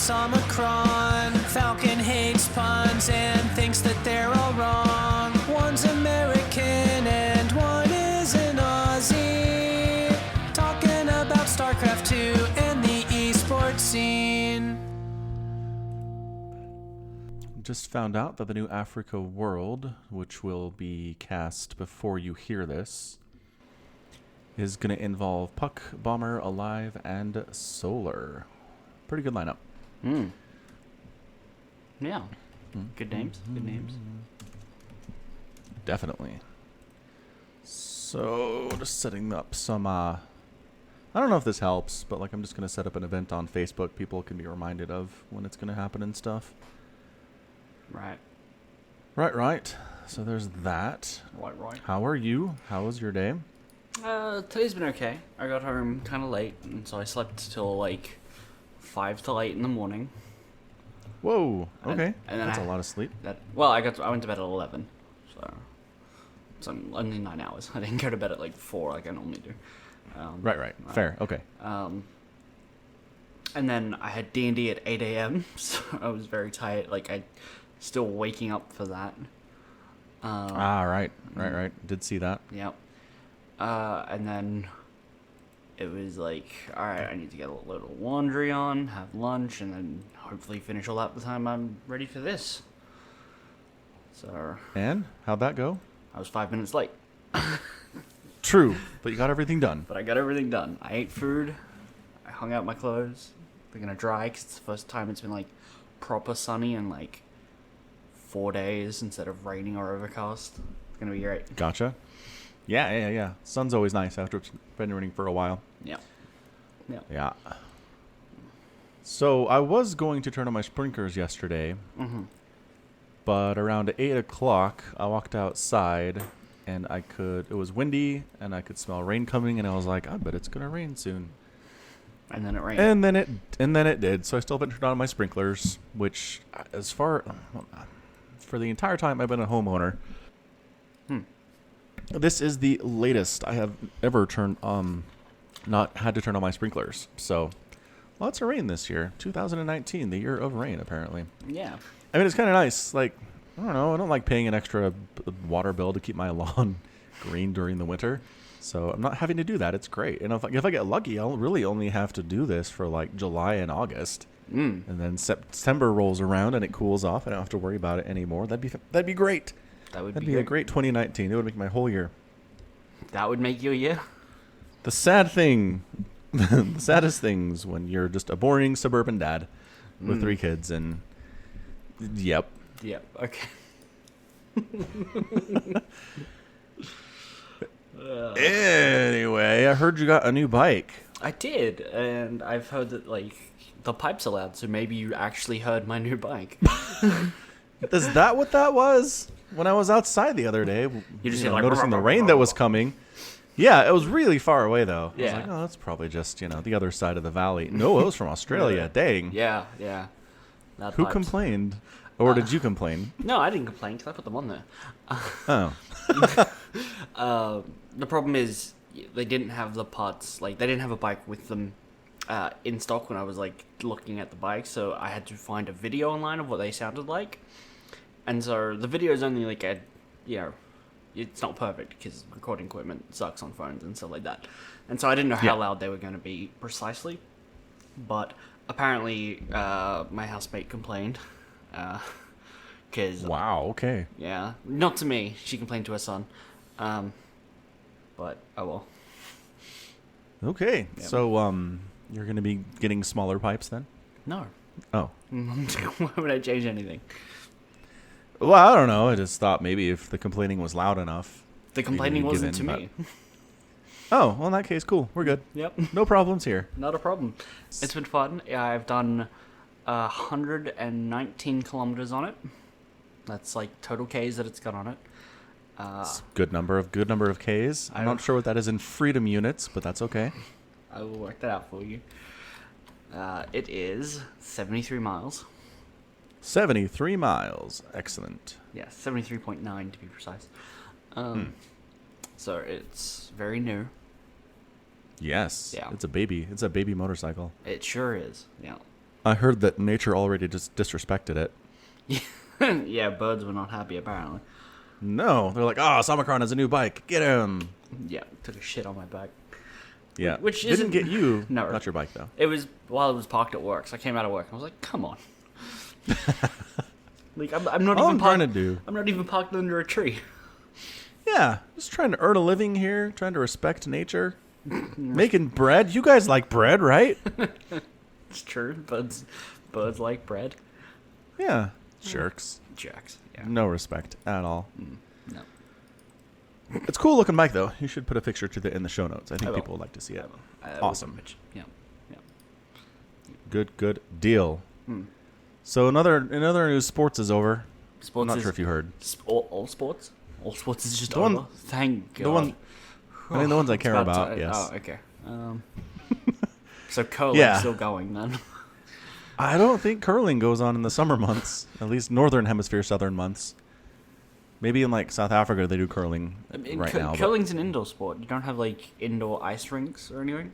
it's Omicron. Falcon hates puns and thinks that they're all wrong. One's American and one is an Aussie. Talking about StarCraft 2 and the esports scene. Just found out that the new Africa World, which will be cast before you hear this, is going to involve Puck, Bomber, Alive, and Solar. Pretty good lineup. Yeah. Good names. Good names. Definitely. So, just setting up some, I don't know if this helps, but like I'm just going to set up an event on Facebook people can be reminded of when it's going to happen and stuff. Right. Right. So there's that. Right. How are you? How was your day? Today's been okay. I got home kind of late, and so I slept till like 5 till 8 in the morning. Whoa. Okay. And then That's a lot of sleep. I went to bed at 11, so only 9 hours. I didn't go to bed at like 4 like I normally do. Right. Fair. Okay. And then I had D&D at 8 a.m., so I was very tired. Like I still waking up for that. Right. Did see that. Yep. And then it was like, all right, I need to get a load of laundry on, have lunch, and then hopefully finish all that by the time I'm ready for this. So. And how'd that go? I was 5 minutes late. True, but you got everything done. But I got everything done. I ate food. I hung out my clothes. They're gonna dry because it's the first time it's been like proper sunny in like 4 days instead of raining or overcast. It's gonna be great. Gotcha. Yeah. Sun's always nice after it's been raining for a while. Yeah. So I was going to turn on my sprinklers yesterday, but around 8 o'clock I walked outside and it was windy and I could smell rain coming and I was like, I bet it's gonna rain soon. And then it rained. And then it did. So I still haven't turned on my sprinklers, which for the entire time I've been a homeowner, this is the latest I have ever not had to turn on my sprinklers. So lots of rain this year. 2019, the year of rain, apparently. Yeah. I mean, it's kind of nice. Like, I don't know. I don't like paying an extra water bill to keep my lawn green during the winter. So I'm not having to do that. It's great. And if I get lucky, I'll really only have to do this for like July and August. And then September rolls around and it cools off. I don't have to worry about it anymore. That'd be great. That'd be a great 2019. It would make my whole year. That would make you a year? The sad thing, the saddest things when you're just a boring suburban dad with 3 kids and yep. Yep. Okay. Anyway, I heard you got a new bike. I did, and I've heard that like the pipe's allowed, so maybe you actually heard my new bike. Is that what that was? When I was outside the other day, noticing the rain that was coming. Yeah, it was really far away though. Yeah. I was like, oh, that's probably just the other side of the valley. No, it was from Australia. Dang. Yeah. That Who piped. complained? Or did you complain? No, I didn't complain because I put them on there. Oh. The problem is they didn't have the parts, like they didn't have a bike with them in stock when I was like looking at the bike, so I had to find a video online of what they sounded like. And so the video is only like it's not perfect because recording equipment sucks on phones and stuff like that. And so I didn't know how loud they were going to be precisely. But apparently my housemate complained. Wow, okay. Yeah, not to me. She complained to her son. But, oh well. Okay, Yeah. so you're going to be getting smaller pipes then? No. Oh. Why would I change anything? Well, I don't know. I just thought maybe if the complaining was loud enough. The complaining you'd give wasn't in, to me. Oh, well, in that case, cool. We're good. Yep. No problems here. Not a problem. It's been fun. Yeah, I've done 119 kilometers on it. That's like total Ks that it's got on it. It's good number of Ks. I'm not sure what that is in freedom units, but that's okay. I will work that out for you. It is 73 miles. 73 miles. Excellent. Yeah, 73.9 to be precise. So it's very new. Yes. Yeah. It's a baby. It's a baby motorcycle. It sure is. Yeah. I heard that nature already just disrespected it. Yeah, birds were not happy apparently. No, they're like, oh, Samacron has a new bike. Get him. Yeah, took a shit on my back. Yeah, Which didn't isn't- get you. No. Not your bike though. It was while it was parked at work, so I came out of work and I was like, "Come on." Like I'm not All even I'm trying to parked. do. I'm not even parked under a tree. Yeah, just trying to earn a living here, trying to respect nature, making bread. You guys like bread, right? It's true. Birds like bread. Yeah, jerks. Jacks. Yeah. No respect at all. No. It's a cool looking bike though. You should put a picture in the show notes. I think will. people would like to see it. I Awesome. will, yeah. Yeah. Good deal. So another news, sports is over. Sports I'm not is sure if you heard. all sports. All sports is just The one- over. Thank God. The one, I mean, the ones I It's care about. to- Yes. Oh, okay. So curling's Yeah. still going then. I don't think curling goes on in the summer months. At least northern hemisphere, southern months. Maybe in like South Africa they do curling I mean, right now. But, curling's an indoor sport. You don't have like indoor ice rinks or anything.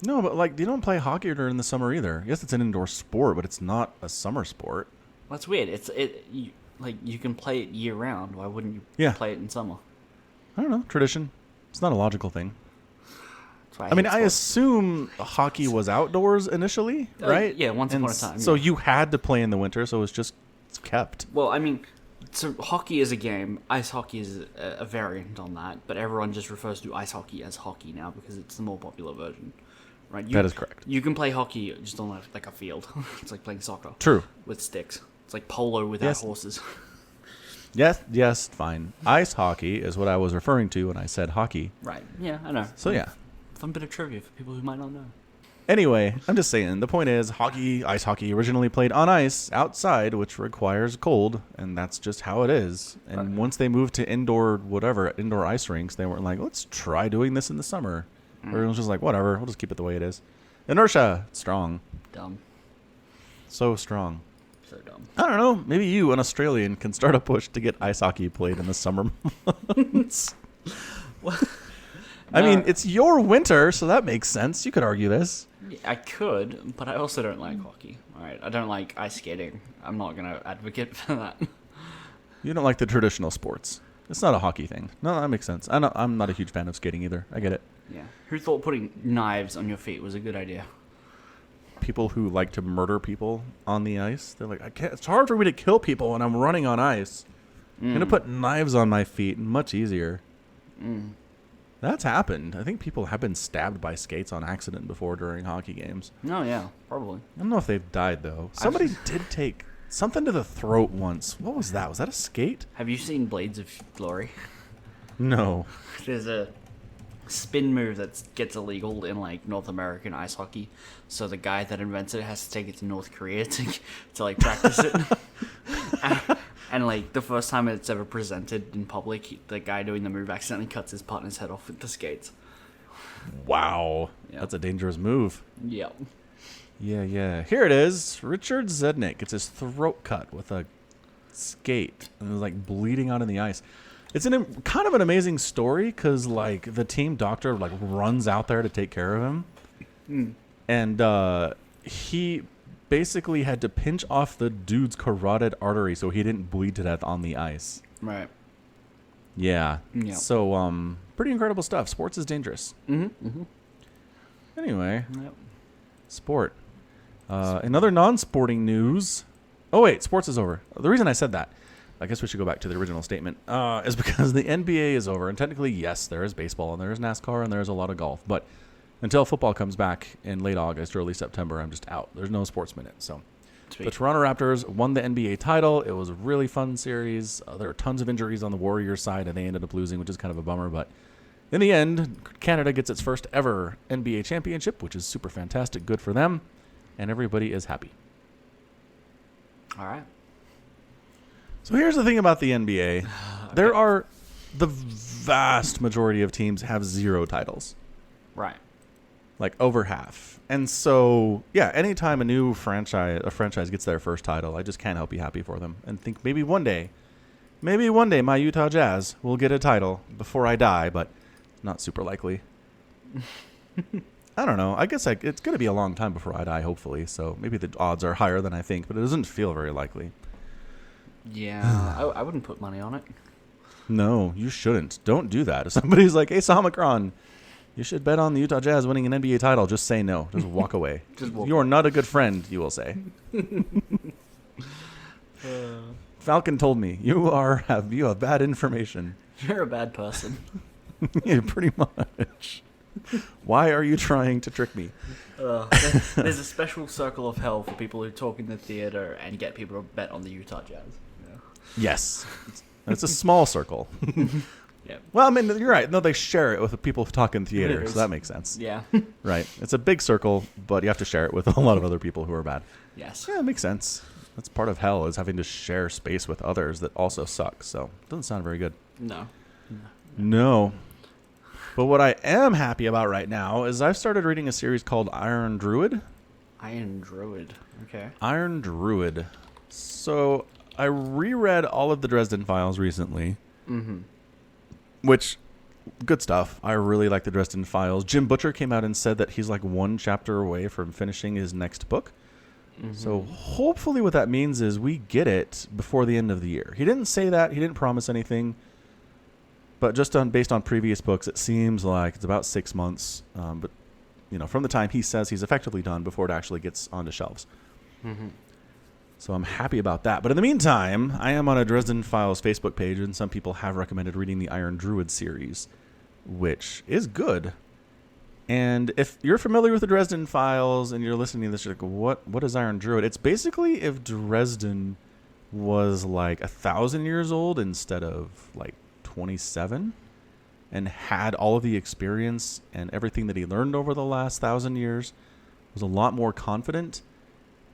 no, but like you don't play hockey during the summer either. Yes, it's an indoor sport, but it's not a summer sport. That's weird. You can play it year round. Why wouldn't you Yeah. play it in summer? I don't know, tradition. It's not a logical thing. That's why I mean, hate I sports. assume hockey was outdoors initially, right? yeah, once upon a s- time, So yeah. you had to play in the winter, so it's just kept. Well, I mean, so hockey is a game. Ice hockey is a variant on that, but everyone just refers to ice hockey as hockey now because it's the more popular version, right? That is correct. You can play hockey just on like a field. It's like playing soccer. True. With sticks. It's like polo without Yes. horses. Yes, fine. Ice hockey is what I was referring to when I said hockey. Right. Yeah, I know. So yeah. Fun bit of trivia for people who might not know. Anyway, I'm just saying, the point is, ice hockey originally played on ice, outside, which requires cold, and that's just how it is. And Right. once they moved to indoor ice rinks, they weren't like, let's try doing this in the summer. Everyone's just like, whatever, we'll just keep it the way it is. Inertia, strong. Dumb. So strong. So dumb. I don't know, maybe you, an Australian, can start a push to get ice hockey played in the summer months. I mean, it's your winter, so that makes sense. You could argue this. Yeah, I could, but I also don't like hockey. Alright, I don't like ice skating. I'm not gonna advocate for that. You don't like the traditional sports. It's not a hockey thing. No, that makes sense. I'm not a huge fan of skating either. I get it. Yeah. Who thought putting knives on your feet was a good idea? People who like to murder people on the ice, they're like, I can't. It's hard for me to kill people when I'm running on ice. I'm gonna put knives on my feet. Much easier. That's happened. I think people have been stabbed by skates on accident before during hockey games. No, yeah, probably. I don't know if they've died though. Somebody did take something to the throat once. What was that? Was that a skate? Have you seen Blades of Glory? No. There's a spin move that gets illegal in like North American ice hockey. So the guy that invented it has to take it to North Korea to like practice it. and like the first time it's ever presented in public, the guy doing the move accidentally cuts his partner's head off with the skates. Wow. Yeah. That's a dangerous move. Yep. Yeah. Here it is. Richard Zednik gets his throat cut with a skate and is like bleeding out in the ice. It's kind of an amazing story because like the team doctor like runs out there to take care of him, and he basically had to pinch off the dude's carotid artery so he didn't bleed to death on the ice. Right. Yeah. Yeah. So pretty incredible stuff. Sports is dangerous. Anyway. Yep. Sport. In other non-sporting news. Oh wait, sports is over. The reason I said that, I guess we should go back to the original statement, is because the NBA is over, and technically, yes, there is baseball and there is NASCAR and there is a lot of golf, but until football comes back in late August, early September, I'm just out. There's no sports minute. So Sweet. the Toronto Raptors won the NBA title. It was a really fun series. There were tons of injuries on the Warriors side, and they ended up losing, which is kind of a bummer, but in the end, Canada gets its first ever NBA championship, which is super fantastic. Good for them. And everybody is happy. All right. So here's the thing about the NBA. There are the vast majority of teams have 0 titles. Right. Like over half. And so, yeah, anytime a franchise gets their first title, I just can't help be happy for them and think maybe one day my Utah Jazz will get a title before I die, but not super likely. I don't know. I guess it's going to be a long time before I die, hopefully. So maybe the odds are higher than I think, but it doesn't feel very likely. Yeah, I wouldn't put money on it. No, you shouldn't. Don't do that. If somebody's like, hey, Samicron, you should bet on the Utah Jazz winning an NBA title, just say no. Just walk away. You are not a good friend, you will say. Falcon told me, you have bad information. You're a bad person. Yeah, pretty much. Why are you trying to trick me? There's a special circle of hell for people who talk in the theater and get people to bet on the Utah Jazz. Yeah. Yes. It's a small circle. Yeah. Well, I mean, you're right. No, they share it with the people who talk in theater, It is. so that makes sense. Yeah. Right. It's a big circle, but you have to share it with a lot of other people who are bad. Yes. Yeah, it makes sense. That's part of hell, is having to share space with others that also suck. So it doesn't sound very good. No. No. But what I am happy about right now is I've started reading a series called Iron Druid. Iron Druid. Okay. Iron Druid. So I reread all of the Dresden Files recently, Mm-hmm. which, good stuff. I really like the Dresden Files. Jim Butcher came out and said that he's like one chapter away from finishing his next book. Mm-hmm. So hopefully what that means is we get it before the end of the year. He didn't say that. He didn't promise anything. But just based on previous books, it seems like it's about 6 months. But, from the time he says he's effectively done before it actually gets onto shelves. Mm-hmm. So I'm happy about that. But in the meantime, I am on a Dresden Files Facebook page, and some people have recommended reading the Iron Druid series, which is good. And if you're familiar with the Dresden Files and you're listening to this, you're like, what is Iron Druid? It's basically if Dresden was like 1,000 years old instead of like 27, and had all of the experience and everything that he learned over the last 1,000 years, was a lot more confident,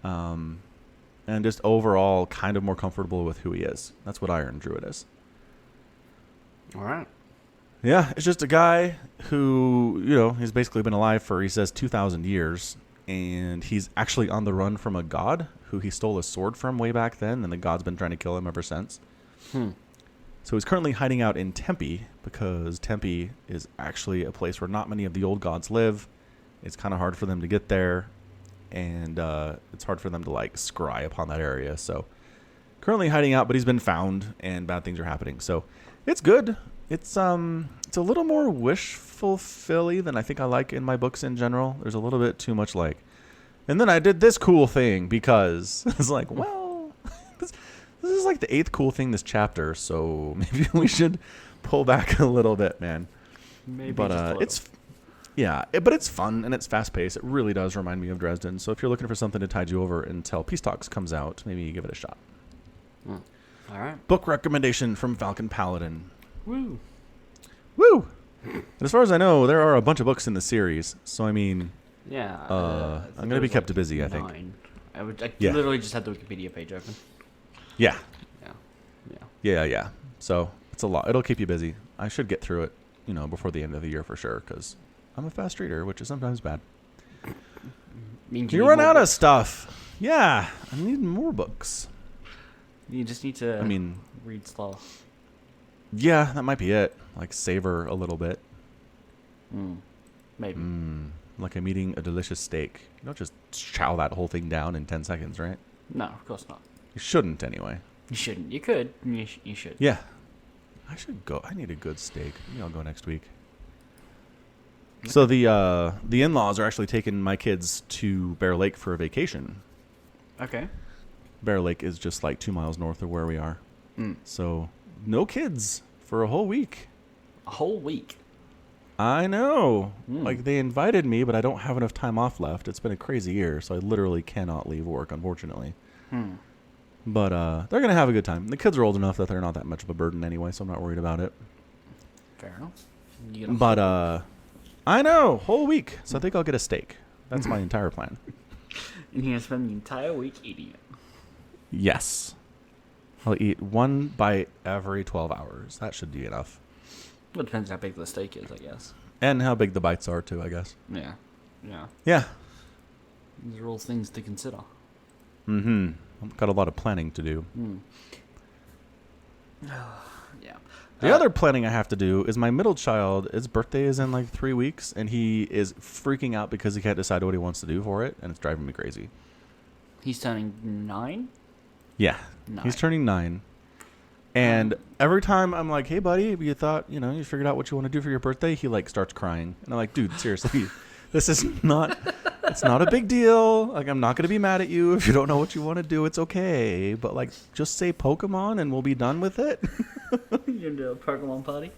and just overall kind of more comfortable with who he is. That's what Iron Druid is. All right. Yeah, it's just a guy who, he's basically been alive for, he says, 2,000 years, and he's actually on the run from a god who he stole a sword from way back then, and the god's been trying to kill him ever since. So he's currently hiding out in Tempe, because Tempe is actually a place where not many of the old gods live. It's kind of hard for them to get there, and it's hard for them to scry upon that area. So currently hiding out, but he's been found, and bad things are happening. So it's good. It's a little more wish fulfilling than I think I like in my books in general. There's a little bit too much and then I did this cool thing, because it's like, well, this is like the 8th cool thing this chapter, so maybe we should pull back a little bit, man. Maybe. But but it's fun and it's fast paced. It really does remind me of Dresden. So if you're looking for something to tide you over until Peace Talks comes out, maybe you give it a shot. All right. Book recommendation from Falcon Paladin. Woo. Woo! And as far as I know, there are a bunch of books in the series. So I mean, Yeah. I'm gonna be kept busy, I think. 9. I Yeah. literally just had the Wikipedia page open. yeah, Yeah. yeah. So it's a lot. It'll keep you busy. I should get through it, before the end of the year for sure, because I'm a fast reader, which is sometimes bad. Means You need run more out of books. stuff. Yeah, I need more books. You just need to. Read slow. Yeah, that might be it. Savor a little bit. Maybe. Like I'm eating a delicious steak. You don't just chow that whole thing down in 10 seconds, right? No, of course not. You shouldn't, anyway. You shouldn't. You could. You should. Yeah. I should go. I need a good steak. Maybe I'll go next week. So the in-laws are actually taking my kids to Bear Lake for a vacation. Okay. Bear Lake is just 2 miles north of where we are. So no kids for a whole week. A whole week. I know. They invited me, but I don't have enough time off left. It's been a crazy year, so I literally cannot leave work, unfortunately. But they're going to have a good time. The kids are old enough that they're not that much of a burden anyway, so I'm not worried about it. Fair enough. But I know, whole week. So I think I'll get a steak. That's my entire plan. And you're gonna spend the entire week eating it. Yes. I'll eat one bite every 12 hours. That should be enough. Well, it depends how big the steak is, I guess. And how big the bites are, too, I guess. Yeah. Yeah. Yeah. These are all things to consider. I've got a lot of planning to do. Yeah. The other planning I have to do is my middle child, his birthday is in like 3 weeks, and he is freaking out because he can't decide what he wants to do for it, and it's driving me crazy. He's turning 9? Yeah. 9. He's turning 9. And every time I'm like, hey, buddy, you thought, you figured out what you want to do for your birthday? He like starts crying. And I'm like, dude, seriously, this is not, it's not a big deal. Like, I'm not going to be mad at you. If you don't know what you want to do, it's okay. But like, just say Pokemon and we'll be done with it. You're going to do a Pokemon party?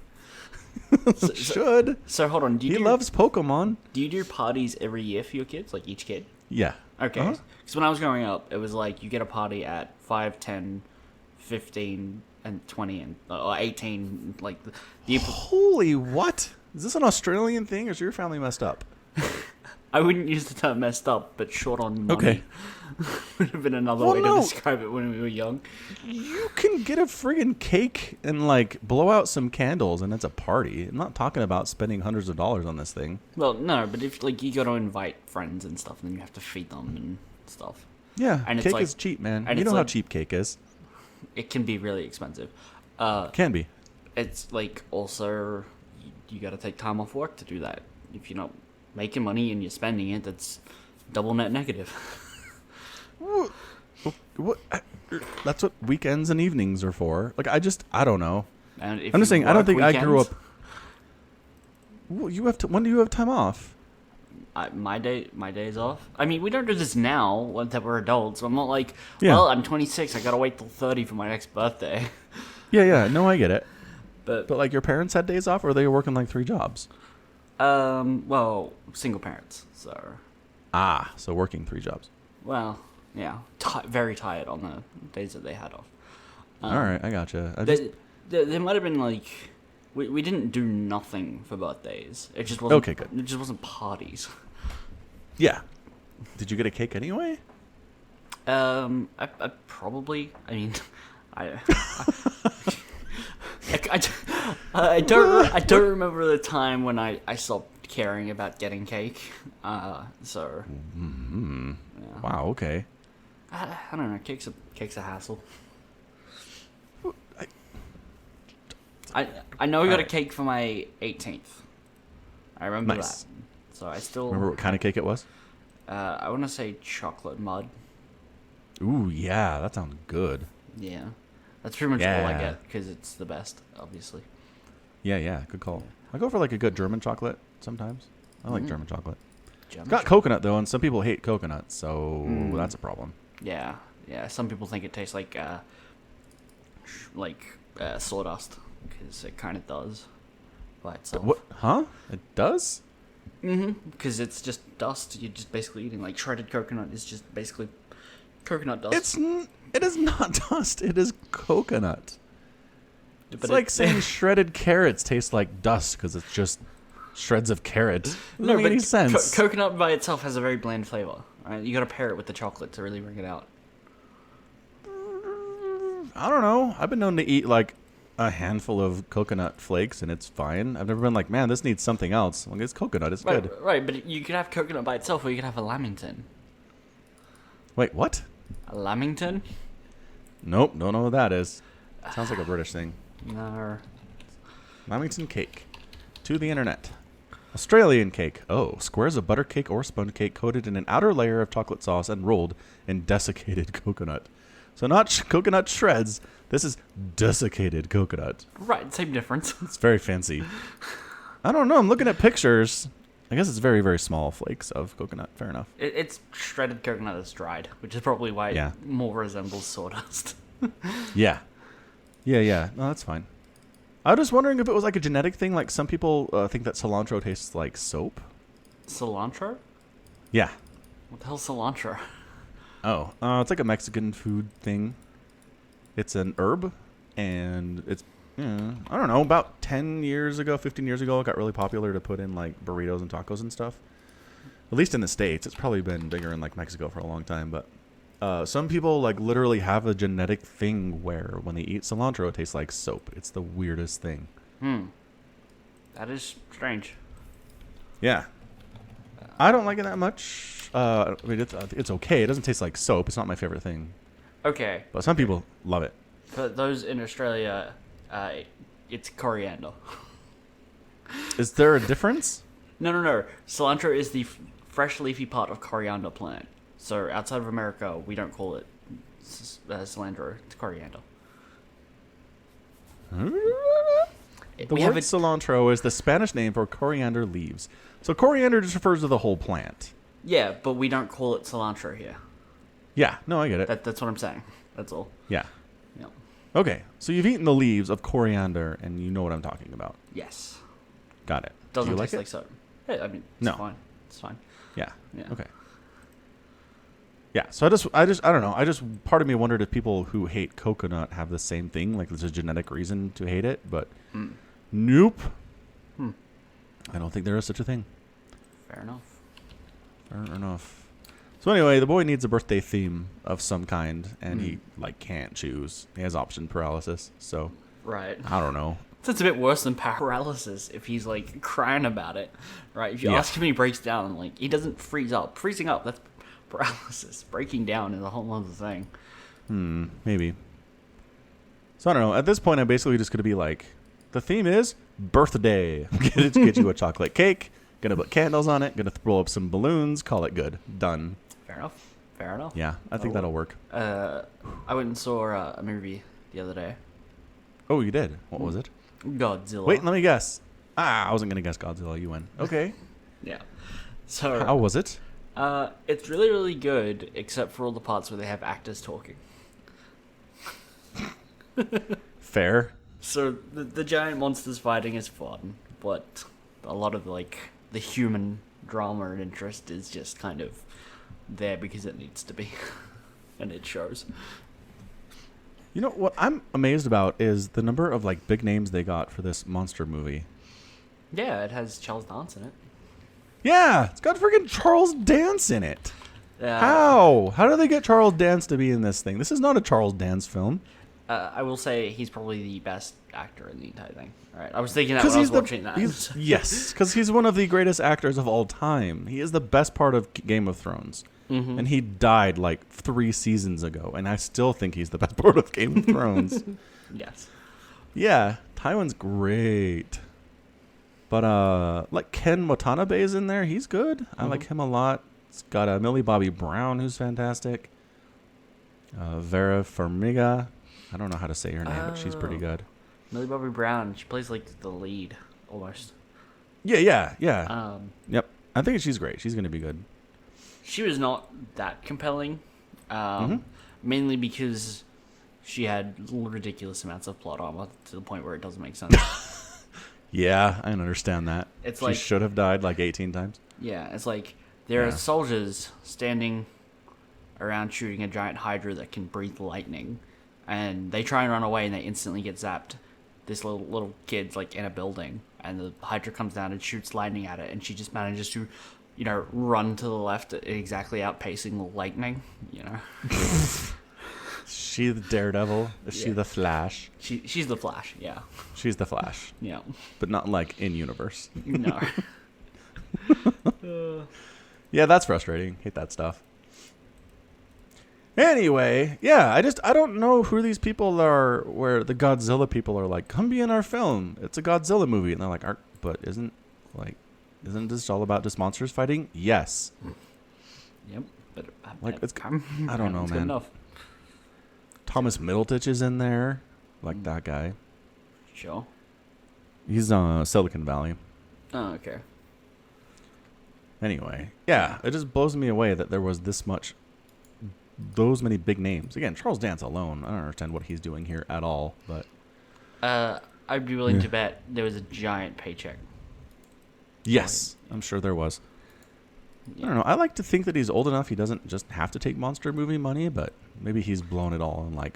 Should. So hold on. He loves Pokemon. Do you do parties every year for your kids? Like each kid? Yeah. Okay. Uh-huh. Because when I was growing up, it was like you get a party at 5, 10, 15, and 20, and or 18. Like the Holy what? Is this an Australian thing, or is your family messed up? I wouldn't use the term messed up, but short on money. Okay. Would have been another Well, way no. to describe it when we were young. You can get a friggin' cake and like blow out some candles, and it's a party. I'm not talking about spending hundreds of dollars on this thing. Well, no, but if like you got to invite friends and stuff, and then you have to feed them and stuff. Yeah, And it's cake like- is cheap, man. and You it's know how like- cheap cake is. It can be really expensive. Can be. It's like also you got to take time off work to do that. If you're not making money and you're spending it, that's double net negative. What? That's what weekends and evenings are for. Like, I don't know. And if I'm just you saying, I don't work think I grew weekends, up. Well, when do you have time off? My days off. I mean, we don't do this now that we're adults. So I'm not like, Yeah. well, I'm 26. I gotta wait till 30 for my next birthday. Yeah. No, I get it. But But like, your parents had days off, or they were working like 3 jobs? well, single parents. So, So working 3 jobs. well, yeah, very tired on the days that they had off. All right, I gotcha. There might have been like, we didn't do nothing for birthdays. It just wasn't. Okay, good. It just wasn't parties. Yeah. Did you get a cake anyway? I probably. I mean, I don't remember the time when I stopped caring about getting cake. So. Yeah. Wow. Okay. I don't know. Cake's a hassle. I know I got a Alright. cake for my 18th. I remember Nice. that. So I still Remember what kind of cake it was? I want to say chocolate mud. Ooh, yeah, that sounds good. Yeah, that's pretty much all I Yeah. get because it's the best, obviously. Yeah, good call. I go for like a good German chocolate sometimes. I like Mm. German chocolate. German It's got coconut though, and some people hate coconut, so Mm. that's a problem. Yeah. Some people think it tastes like sawdust because it kind of does by itself. What? Huh? It does? Because it's just dust. You're just basically eating like shredded coconut. Is just basically coconut dust. It is not dust. It is coconut. It's But like saying shredded carrots taste like dust because it's just shreds of carrot. Doesn't no, make but any sense. coconut by itself has a very bland flavor. Right? You got to pair it with the chocolate to really bring it out. I don't know. I've been known to eat like a handful of coconut flakes and it's fine. I've never been like, man, this needs something else. Well, it's coconut. It's good. Right, but you could have coconut by itself, or you could have a lamington. Wait, what? A lamington? Nope, don't know what that is. Sounds like a British thing. No. Lamington cake. To the internet. Australian cake. Oh, squares of butter cake or sponge cake coated in an outer layer of chocolate sauce and rolled in desiccated coconut. So not coconut shreds. This is desiccated coconut. Right, same difference. It's very fancy. I don't know. I'm looking at pictures. I guess it's very, very small flakes of coconut. Fair enough. It's shredded coconut that's dried, which is probably why Yeah. it more resembles sawdust. Yeah. No, that's fine. I was just wondering if it was like a genetic thing. Like some people think that cilantro tastes like soap. Cilantro? Yeah. What the hell's cilantro? Oh, it's like a Mexican food thing. It's an herb, and it's, I don't know, about 10 years ago, 15 years ago, it got really popular to put in, like, burritos and tacos and stuff. At least in the States. It's probably been bigger in, like, Mexico for a long time, but some people, like, literally have a genetic thing where when they eat cilantro, it tastes like soap. It's the weirdest thing. That is strange. Yeah. I don't like it that much. I mean, it's okay. It doesn't taste like soap. It's not my favorite thing. Okay, But some people love it. for those in Australia, It's coriander. Is there a difference? No. Cilantro is the fresh leafy part of coriander plant. So outside of America, we don't call it cilantro. It's coriander. The We word have a, cilantro is the Spanish name for coriander leaves. So coriander just refers to the whole plant. yeah, but we don't call it cilantro here. Yeah, no, I get it. That's what I'm saying. That's all. Yeah. Yeah. Okay, so you've eaten the leaves of coriander, and you know what I'm talking about. Yes. Got it. Doesn't Do you like taste it? like soap. Yeah, I mean, it's No. fine. It's fine. Yeah. Yeah. Okay. Yeah. So I don't know. Part of me wondered if people who hate coconut have the same thing, like there's a genetic reason to hate it, but nope. I don't think there is such a thing. Fair enough. Fair enough. So anyway, the boy needs a birthday theme of some kind, and he can't choose. He has option paralysis. So Right. I don't know. So it's a bit worse than paralysis if he's like crying about it, right? If you Yeah. ask him, he breaks down. Like he doesn't freeze up. Freezing up, that's paralysis. Breaking down is a whole other thing. Maybe. So I don't know. At this point, I'm basically just gonna be like, the theme is birthday. Get you a chocolate cake. Gonna put candles on it. Gonna throw up some balloons. Call it good. Done. Fair enough. Fair enough. Yeah, I think that'll work. I went and saw a movie the other day. Oh, you did. What was it? Godzilla. Wait, let me guess. I wasn't gonna guess Godzilla. You win. Okay. Yeah. So How was it? it's really, really good, except for all the parts where they have actors talking. Fair. So the giant monsters fighting is fun, but a lot of the human drama and interest is just kind of there because it needs to be, and it shows. You know what I'm amazed about is the number of big names they got for this monster movie. Yeah, it has Charles Dance in it. Yeah, it's got freaking Charles Dance in it. Uh, How do they get Charles Dance to be in this thing? This is not a Charles Dance film. I will say he's probably the best actor in the entire thing. All right, I was thinking that when I was watching that. Yes, because he's one of the greatest actors of all time. He is the best part of Game of Thrones. Mm-hmm. And he died 3 seasons ago, and I still think he's the best part of Game of Thrones. Yes. Yeah, Tywin's great. But Ken Watanabe is in there. He's good. I like him a lot. It's got Millie Bobby Brown, who's fantastic. Vera Farmiga. I don't know how to say her name, but she's pretty good. Millie Bobby Brown. She plays the lead almost. Yeah. Yep. I think she's great. She's going to be good. She was not that compelling, mainly because she had ridiculous amounts of plot armor to the point where it doesn't make sense. Yeah, I understand that. It's she should have died 18 times. Yeah, it's there are Yeah. soldiers standing around shooting a giant hydra that can breathe lightning, and they try and run away and they instantly get zapped. This little kid's in a building, and the hydra comes down and shoots lightning at it, and she just manages to run to the left, exactly outpacing the lightning. Is she the Daredevil? Is she Yeah. the Flash? She's the Flash. Yeah. She's the Flash, Yeah. but not in universe. No. Yeah, that's frustrating. Hate that stuff. Anyway, yeah, I don't know who these people are. Where the Godzilla people are come be in our film. It's a Godzilla movie, and they're like, but isn't this all about just monsters fighting? Yes. Yep. But I don't know, it's good man. enough. Thomas Middleditch is in there, that guy. Sure. He's Silicon Valley. Oh, okay. Anyway, yeah, it just blows me away that there was those many big names. Again, Charles Dance alone, I don't understand what he's doing here at all, but I'd be willing Yeah. to bet there was a giant paycheck. yes, I'm sure there was. Yeah. I don't know. I like to think that he's old enough he doesn't just have to take monster movie money, but maybe he's blown it all on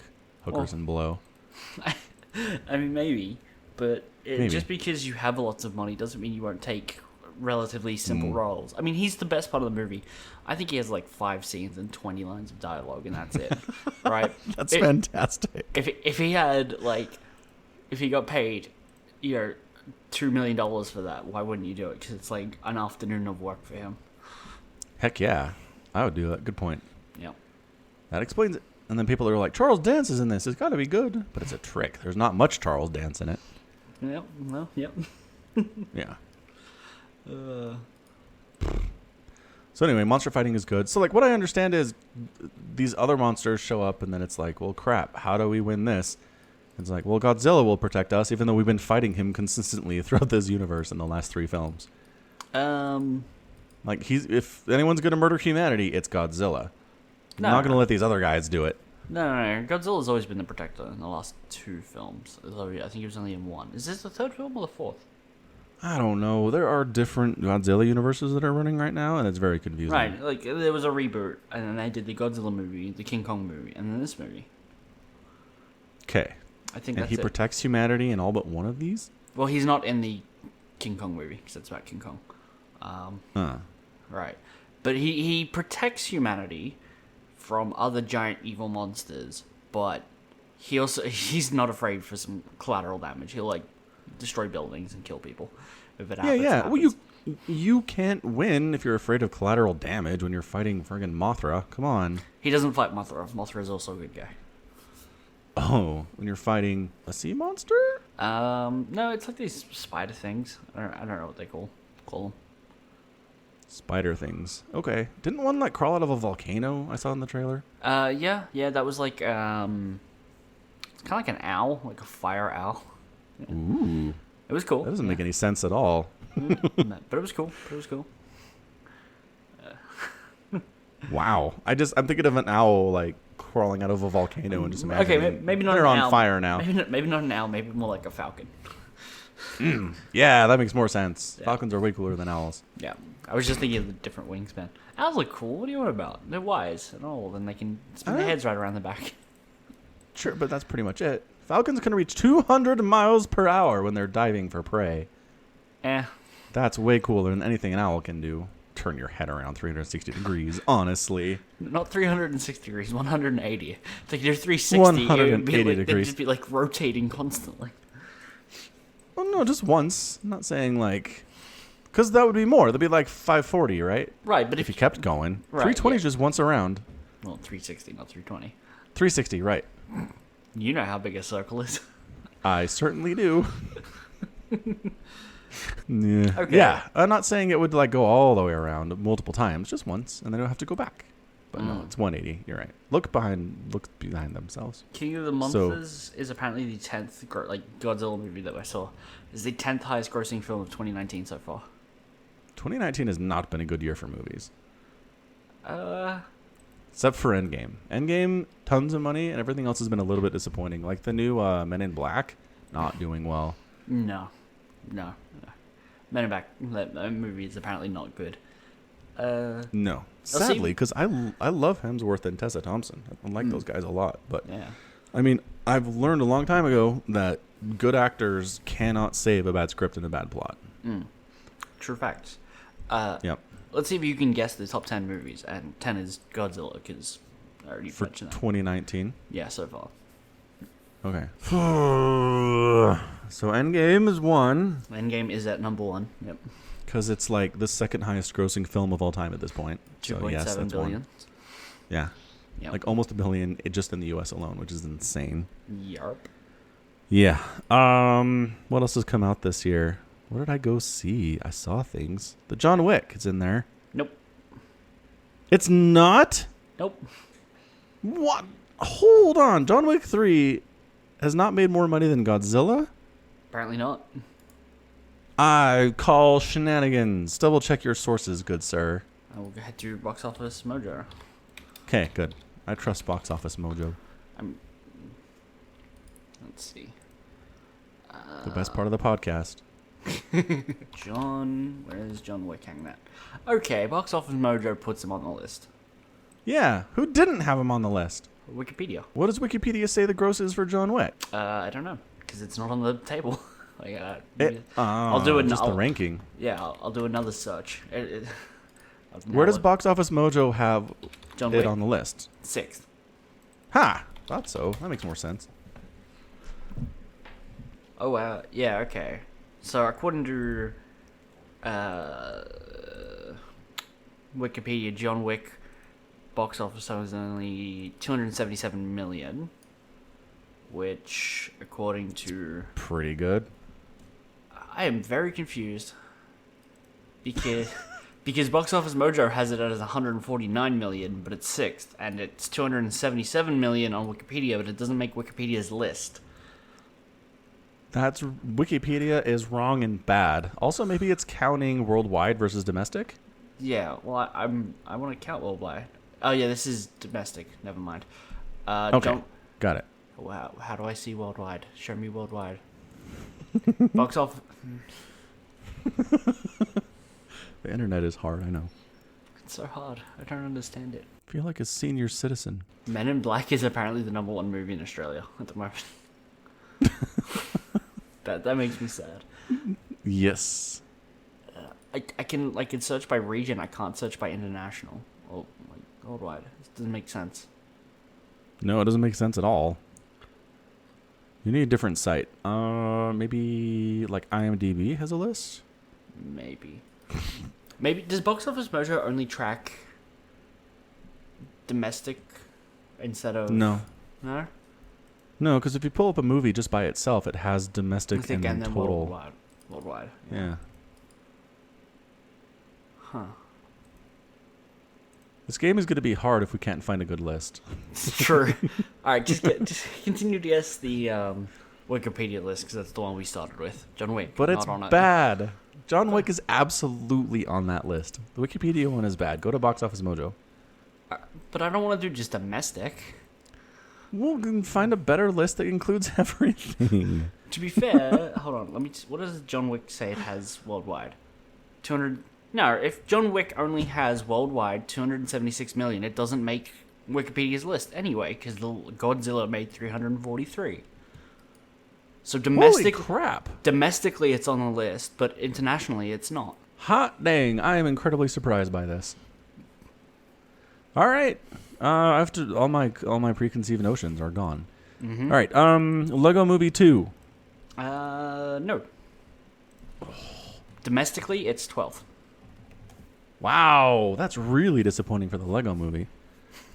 hookers and blow. I mean, maybe, but Maybe. just because you have lots of money doesn't mean you won't take relatively simple roles. I mean, he's the best part of the movie. I think he has 5 scenes and 20 lines of dialogue, and that's it, right? That's fantastic. If he had if he got paid, $2 million for that, why wouldn't you do it? Because it's an afternoon of work for him. Heck yeah, I would do that. Good point. Yeah. That explains it. And then people are like, Charles Dance is in this. It's got to be good. But it's a trick. There's not much Charles Dance in it. Yep. Well, yep. Yeah. So anyway, monster fighting is good. So like what I understand is these other monsters show up and then it's like, well, crap, how do we win this? It's like, well, Godzilla will protect us even though we've been fighting him consistently throughout this universe in the last 3 films. Like if anyone's going to murder humanity, it's Godzilla. No. I'm not going to let these other guys do it. No. Godzilla's always been the protector in the last 2 films. Although I think he was only in 1. Is this the 3rd film or the 4th? I don't know. There are different Godzilla universes that are running right now, and it's very confusing. Right, like there was a reboot, and then they did the Godzilla movie, the King Kong movie, and then this movie. Okay. I think And that's he it. protects humanity in all but one of these? Well, he's not in the King Kong movie because it's about King Kong. Huh. Right, but he protects humanity from other giant evil monsters, but he's not afraid for some collateral damage. He'll like destroy buildings and kill people if it happens. Yeah. Well, you can't win if you're afraid of collateral damage when you're fighting friggin' Mothra. Come on. He doesn't fight Mothra. Mothra is also a good guy. Oh, when you're fighting a sea monster? No, it's like these spider things. I don't know what they call them. Spider things. Okay. Didn't one like crawl out of a volcano I saw in the trailer? Yeah, that was like it's kind of like an owl, like a fire owl. Ooh. It was cool. That doesn't make any sense at all. But it was cool. Wow. I'm thinking of an owl like crawling out of a volcano and just imagining. Okay, maybe not they're an on owl. fire now. Maybe not an owl. Maybe more like a falcon. Yeah, that makes more sense. Yeah. Falcons are way cooler than owls. Yeah, I was just thinking of the different wingspan. Owls look cool. What are you on about? They're wise and old, and they can spin their heads right around the back. Sure, but that's pretty much it. Falcons can reach 200 miles per hour when they're diving for prey. That's way cooler than anything an owl can do. Turn your head around 360 degrees, honestly. Not 360 degrees, 180. If they do 360, 180 they'd degrees. just be like rotating constantly. Well, no, just once. I'm not saying like... Because that would be more. That'd be like 540, right? Right, but If you kept going. Right, 320 is yeah. just once around. Well, 360, not 320. 360, right. You know how big a circle is. I certainly do. Yeah. Okay. Yeah, I'm not saying it would like go all the way around multiple times, just once, and then they'll have to go back. But no, it's 180. You're right. Look behind themselves. King of the Monsters is apparently the 10th Godzilla movie that I saw. Is the 10th highest grossing film of 2019 so far. 2019 has not been a good year for movies, Uh, except for Endgame. Endgame, tons of money, and everything else has been a little bit disappointing. Like the new Men in Black, not doing well. no. Men in Black, that movie is apparently not good. No, sadly, because I love Hemsworth and Tessa Thompson. I like those guys a lot, but Yeah. I mean, I've learned a long time ago that good actors cannot save a bad script and a bad plot. True facts. Yep. Let's see if you can guess the top 10 movies, and 10 is Godzilla, because I already For mentioned that. 2019. Yeah, so far. Okay. So Endgame is 1 Endgame is at number 1. Yep. because it's like the second highest grossing film of all time at this point. 2.7 billion. Yeah. Yep. Like almost $1 billion just in the US alone, which is insane. Yarp. Yeah. What else has come out this year? What did I go see? I saw things. The John Wick, it's in there. Nope. It's not? Nope. What? Hold on. John Wick 3 has not made more money than Godzilla? Apparently not. I call shenanigans. Double check your sources, good sir. I will head to Box Office Mojo. Okay, good. I trust Box Office Mojo. Let's see. The best part of the podcast. Where's John Wick hanging at? Okay, Box Office Mojo puts him on the list. Yeah, who didn't have him on the list? Wikipedia. What does Wikipedia say the gross is for John Wick? I don't know, because it's not on the table. I'll do do it. it. Just the ranking. Yeah, I'll do another search. Where does Box Office Mojo have John it Wick on the list? 6th? Ha! Thought so. That makes more sense. Oh wow. Yeah. Okay. So according to Wikipedia, John Wick box office was only 277 million, which, according to... Pretty good. I am very confused. Because Box Office Mojo has it as 149 million, but it's 6th, and it's 277 million on Wikipedia, but it doesn't make Wikipedia's list. That's Wikipedia is wrong and bad. Also, maybe it's counting worldwide versus domestic. Yeah, well, I want to count worldwide. Oh yeah, this is domestic. Never mind. Okay, got it. Wow, how do I see worldwide? Show me worldwide. Box office. The internet is hard, I know. It's so hard. I don't understand it. I feel like a senior citizen. Men in Black is apparently the #1 movie in Australia at the moment. that makes me sad. Yes. I can search by region. I can't search by international. Oh, like worldwide. This doesn't make sense. No, it doesn't make sense at all. You need a different site. Maybe like IMDb has a list? Maybe. Maybe does Box Office Mojo only track domestic instead of No. No? No, because if you pull up a movie just by itself, it has domestic I think and then total. worldwide. Worldwide. Yeah. Huh. This game is going to be hard if we can't find a good list. It's true. All right, just continue to guess the Wikipedia list because that's the one we started with. John Wick. But not it's on it. bad. John Wick is absolutely on that list. The Wikipedia one is bad. Go to Box Office Mojo. But I don't want to do just domestic. We'll can find a better list that includes everything. To be fair, hold on. Let me. What does John Wick say it has worldwide? 200. No, if John Wick only has worldwide 276 million, it doesn't make Wikipedia's list anyway, because the Godzilla made 343. So Holy crap. domestically it's on the list, but internationally it's not. Hot dang. I am incredibly surprised by this. All right. I have to all my preconceived notions are gone. Mm-hmm. All right. Lego Movie 2. No. Domestically, it's 12th. Wow, that's really disappointing for the Lego Movie.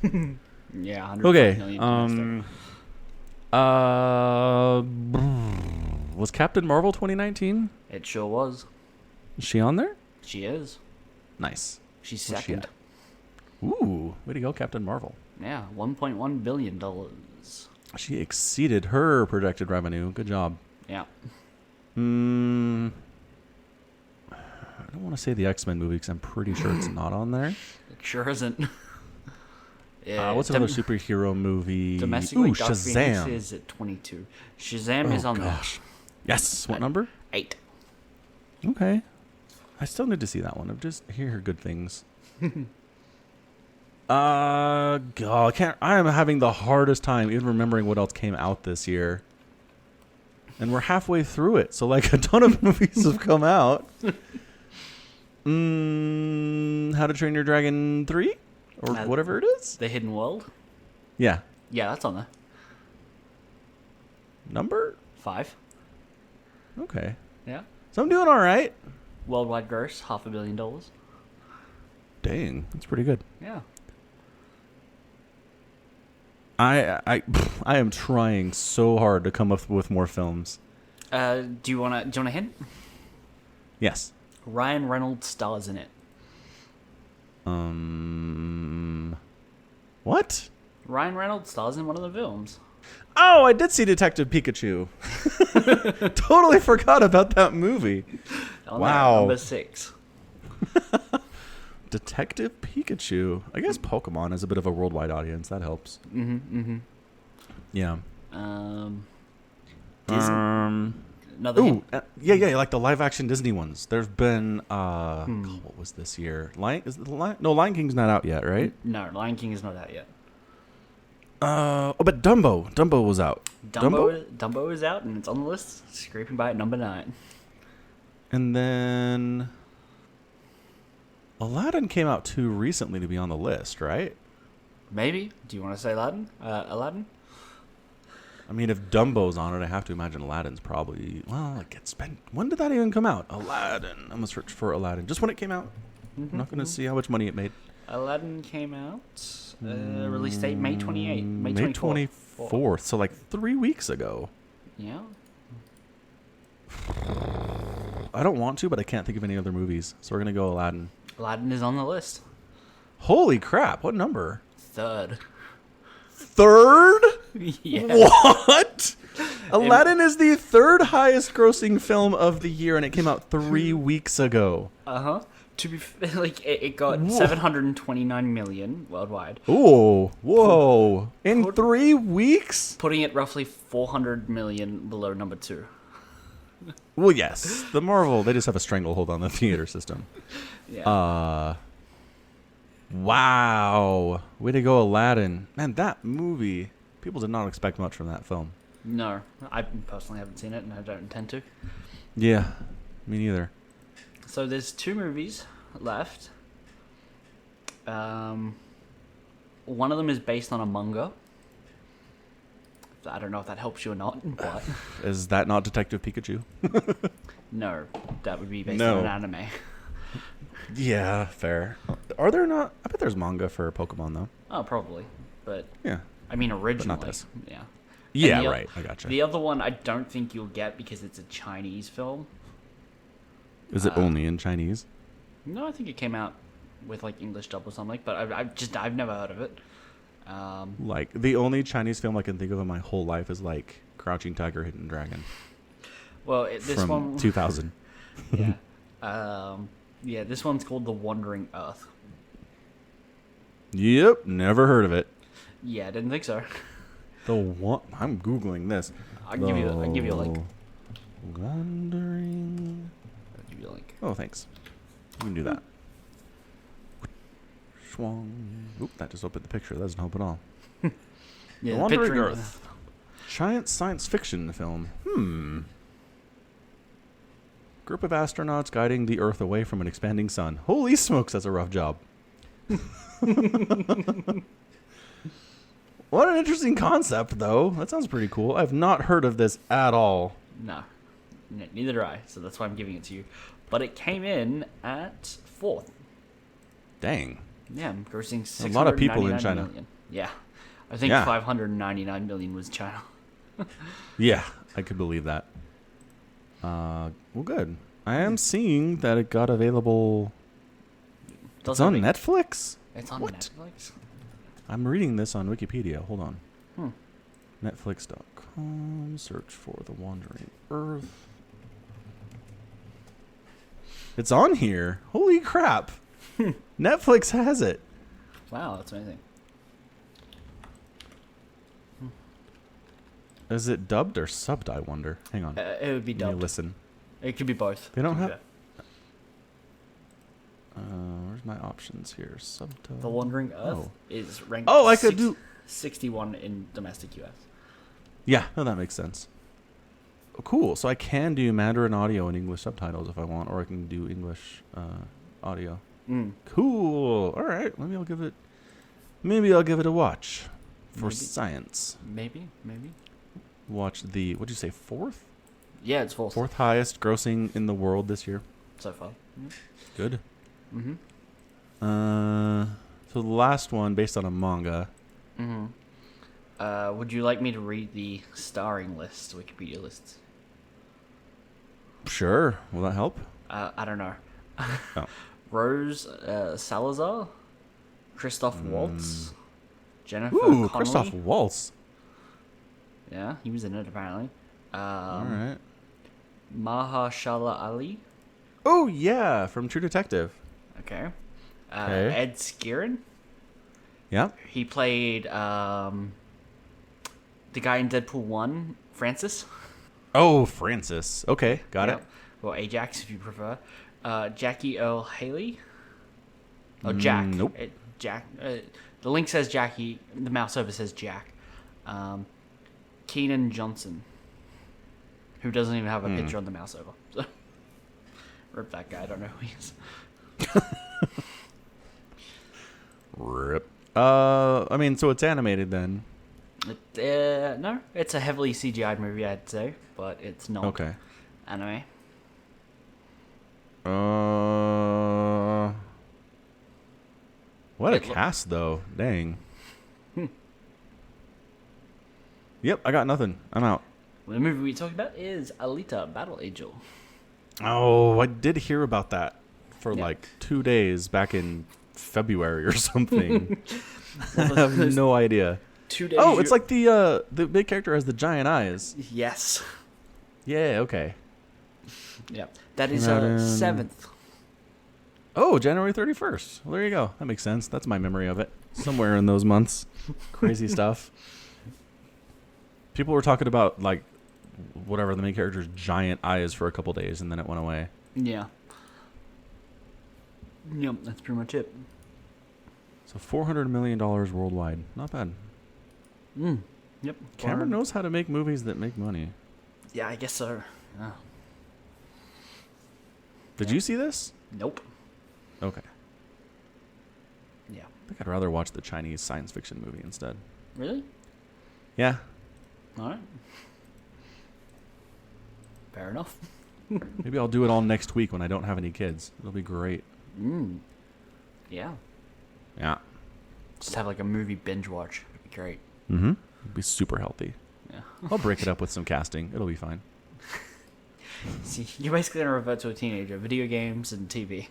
Yeah, 100 Okay. million domestic. Was Captain Marvel 2019? It sure was. Is she on there? She is. Nice. She's Where's she second. Ooh, way to go, Captain Marvel. Yeah, $1.1 billion. She exceeded her projected revenue. Good job. Yeah. I don't want to say the X-Men movie because I'm pretty sure it's not on there. It sure isn't. Yeah, What's another superhero movie? domestically, Ooh, Dark Phoenix Shazam. is at 22. Shazam is on gosh. Yes. What number? there. 8. Okay. I still need to see that one. I just hear good things. God, I am having the hardest time even remembering what else came out this year. And we're halfway through it, so like a ton of movies have come out. How to Train Your Dragon 3? Or whatever it is? The Hidden World? Yeah. Yeah, that's on there. Number? 5. Okay. Yeah. So I'm doing all right. Worldwide gross, $500 million. Dang, that's pretty good. Yeah. I am trying so hard to come up with more films. Do you want a hint? Yes. Ryan Reynolds stars in it. What? Ryan Reynolds stars in one of the films. Oh, I did see Detective Pikachu. Totally forgot about that movie. On Wow. there, number 6. Detective Pikachu. I guess Pokemon is a bit of a worldwide audience. That helps. Yeah. Disney. Another hint. Yeah, like the live action Disney ones. There's been what was this year? Lion King's not out yet, right? No, Lion King is not out yet. But Dumbo was out. Dumbo is out and it's on the list, scraping by at number 9. And then Aladdin came out too recently to be on the list, right? Maybe. Do you want to say Aladdin? Aladdin? I mean, if Dumbo's on it, I have to imagine Aladdin's probably... Well, it gets spent... When did that even come out? Aladdin. I'm going to search for Aladdin. Just when it came out. I'm not going to see how much money it made. Aladdin came out. Release date May 28th. May May 24th. 24th. So like 3 weeks ago. Yeah. I don't want to, but I can't think of any other movies. So we're going to go Aladdin. Aladdin is on the list. Holy crap. What number? 3rd. 3rd? Yeah. What? Aladdin is the 3rd highest grossing film of the year, and it came out 3 weeks ago. Uh-huh. To be like, it got 729 million worldwide, Ooh, whoa. In 3 weeks? putting it roughly 400 million below number 2. Well, yes. The Marvel, they just have a stranglehold on the theater system. Yeah. Wow. Way to go, Aladdin. Man, that movie, people did not expect much from that film. No, I personally haven't seen it, and I don't intend to. Yeah, me neither. So there's 2 movies left. One of them is based on a manga. I don't know if that helps you or not, but Is that not Detective Pikachu? no, that would be based No. on an anime. Yeah, fair. Are there not? I bet there's manga for Pokemon, though. Oh, probably, but Yeah. I mean originally, this. yeah. Yeah, the o- right. I gotcha. The other one I don't think you'll get because it's a Chinese film. Is it only in Chinese? No, I think it came out with like English dub or something, but I've never heard of it. Like, the only Chinese film I can think of in my whole life is, like, Crouching Tiger, Hidden Dragon. Well, this from one, 2000. yeah, yeah, this one's called The Wandering Earth. Yep, never heard of it. Yeah, I didn't think so. The one I'm googling this. I'll give you a link. Wandering. I'll give you a link. Oh, thanks. You can do that. Schwung. Oop, that just opened the picture. That doesn't help at all. Yeah, The Wandering picturing- Earth. Giant science fiction film. Group of astronauts guiding the Earth away from an expanding sun. Holy smokes, that's a rough job. What an interesting concept, though. That sounds pretty cool. I've not heard of this at all. No, neither do I. So that's why I'm giving it to you. But it came in at 4th. Dang. Yeah, I'm grossing A lot of people in 699 China. million. Yeah, I think Yeah. 599 million was China. Yeah, I could believe that. Well, good. I am seeing that it got available. It's Doesn't on make- Netflix? It's on What? Netflix. I'm reading this on Wikipedia. Hold on. Hmm. Netflix.com. Search for The Wandering Earth. It's on here. Holy crap. Netflix has it. Wow, that's amazing. Is it dubbed or subbed, I wonder? Hang on. It would be Let me dubbed. listen. It could be both. They don't to be have- fair. Where's my options here? Subtitle. The Wandering Earth Oh. is ranked. Oh, I could do- 61 in domestic US. Yeah, no, that makes sense. Oh, cool. So I can do Mandarin audio and English subtitles if I want, or I can do English audio. Mm. Cool. All right. Maybe I'll give it a watch for Maybe. science. Maybe. Watch the, what'd you say, 4th? Yeah, it's 4th 4th highest grossing in the world this year. so far. Good. Mm-hmm. So the last one based on a manga. Mm-hmm. Would you like me to read the starring list, Wikipedia lists? Sure. Will that help? I don't know. Oh. Rose Salazar, Christoph Waltz, Jennifer Ooh, Connelly. Christoph Waltz. Yeah, he was in it apparently. All right. Mahershala Ali. Oh, yeah, from True Detective. Okay. Okay. Ed Skrein. Yeah. He played the guy in Deadpool 1, Francis. Oh, Francis. Okay, got Yep. it. Or Ajax, if you prefer. Jackie Earl Haley. Oh, Jack. Nope. Jack. The link says Jackie. The mouse over says Jack. Keenan Johnson, who doesn't even have a picture on the mouse over. So, rip that guy. I don't know who he is. Rip. I mean, so it's animated then. No, it's a heavily CGI'd movie, I'd say, but it's not Okay. anime. What a It loo- cast, though. Dang. Yep, I got nothing. I'm out. The movie we talking about is Alita: Battle Angel. Oh, I did hear about that for Yeah. like 2 days back in February or something. I have no idea. 2 days. Oh, it's like the big character has the giant eyes. yes. Yeah, okay. Yeah. That is Came out in- 7th. Oh, January 31st. Well, there you go. That makes sense. That's my memory of it. Somewhere in those months. Crazy stuff. People were talking about, like, whatever, the main character's giant eyes for a couple days, and then it went away. Yeah. Yep, that's pretty much it. So $400 million worldwide. Not bad. Yep. Cameron knows how to make movies that make money. Yeah, I guess so. Oh. Did you see this? Nope. Okay. Yeah. I think I'd rather watch the Chinese science fiction movie instead. Really? Yeah. All right. Fair enough. Maybe I'll do it all next week when I don't have any kids. It'll be great. Yeah. Yeah. Just have like a movie binge watch. It'd be great. Mm-hmm. It'll be super healthy. Yeah. I'll break it up with some casting. It'll be fine. See, you're basically gonna revert to a teenager. Video games and TV.